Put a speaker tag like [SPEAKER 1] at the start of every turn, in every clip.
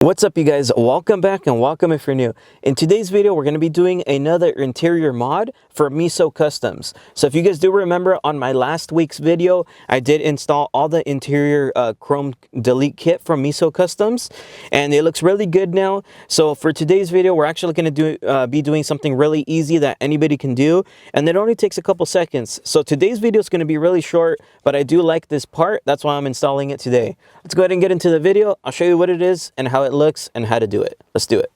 [SPEAKER 1] What's up, you guys? Welcome back and welcome if you're new. In today's video, we're going to be doing another interior mod for MESO Customs. So if you guys do remember, on my last week's video, I did install all the interior chrome delete kit from MESO Customs, and it looks really good now. So for today's video, we're actually going to be doing something really easy that anybody can do, and it only takes a couple seconds. So today's video is going to be really short, but I do like this part. That's why I'm installing it today. Let's go ahead and get into the video. I'll show you what it is and how it looks and how to do it. Let's do it.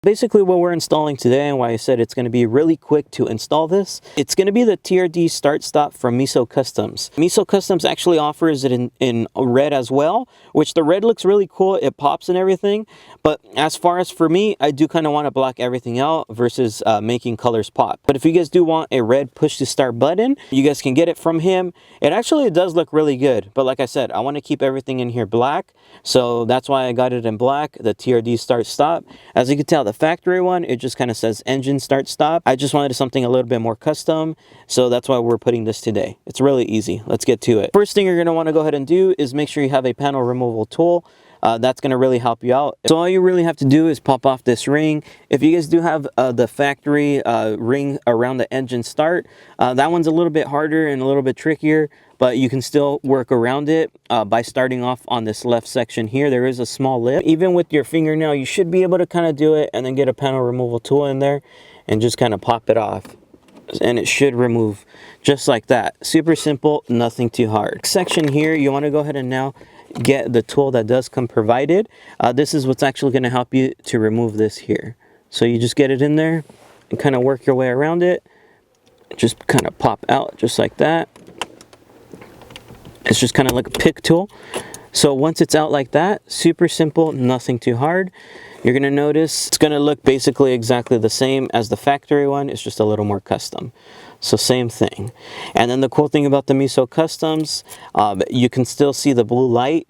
[SPEAKER 1] Basically, what we're installing today, and why I said it's going to be really quick to install this, it's going to be the TRD start stop from MESO Customs. MESO Customs actually offers it in red as well, which the red looks really cool. It pops and everything. But as far as for me, I do kind of want to block everything out versus making colors pop. But if you guys do want a red push to start button, you guys can get it from him. It actually does look really good. But like I said, I want to keep everything in here black. So that's why I got it in black, the TRD start stop. As you can tell, the factory one, it just kind of says engine start stop. I just wanted something a little bit more custom, so that's why we're putting this today. It's really easy. Let's get to it. First thing you're going to want to go ahead and do is make sure you have a panel removal tool. That's going to really help you out. So all you really have to do is pop off this ring. If you guys do have the factory ring around the engine start, that one's a little bit harder and a little bit trickier, but you can still work around it by starting off on this left section here. There is a small lip. Even with your fingernail, you should be able to kind of do it and then get a panel removal tool in there and just kind of pop it off. And it should remove just like that. Super simple, nothing too hard. Section here, you want to go ahead and now get the tool that does come provided. This is what's actually going to help you to remove this here. So you just get it in there and kind of work your way around it. Just kind of pop out just like that. It's just kind of like a pick tool. So once it's out like that, super simple, nothing too hard. You're going to notice it's going to look basically exactly the same as the factory one. It's just a little more custom. So same thing. And then the cool thing about the MESO Customs, you can still see the blue light.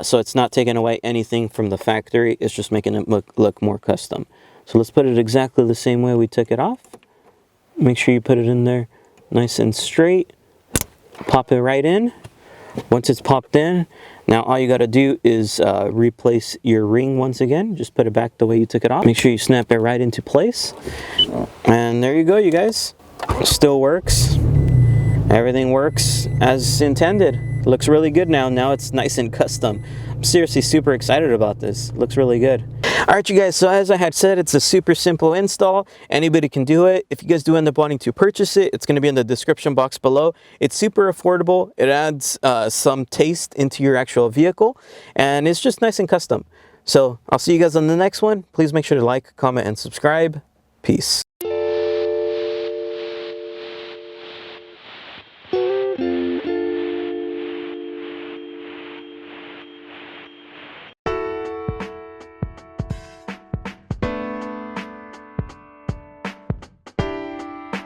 [SPEAKER 1] So it's not taking away anything from the factory. It's just making it look more custom. So let's put it exactly the same way we took it off. Make sure you put it in there nice and straight. Pop it right in. Once it's popped in, now all you got to do is replace your ring once again. Just put it back the way you took it off. Make sure you snap it right into place. And there you go, you guys. Still works. Everything works as intended. Looks really good now. Now it's nice and custom. I'm seriously super excited about this. Looks really good. Alright, you guys, so as I had said, it's a super simple install. Anybody can do it. If you guys do end up wanting to purchase it, it's going to be in the description box below. It's super affordable. It adds some taste into your actual vehicle, and it's just nice and custom. So I'll see you guys on the next one. Please make sure to like, comment, and subscribe. Peace.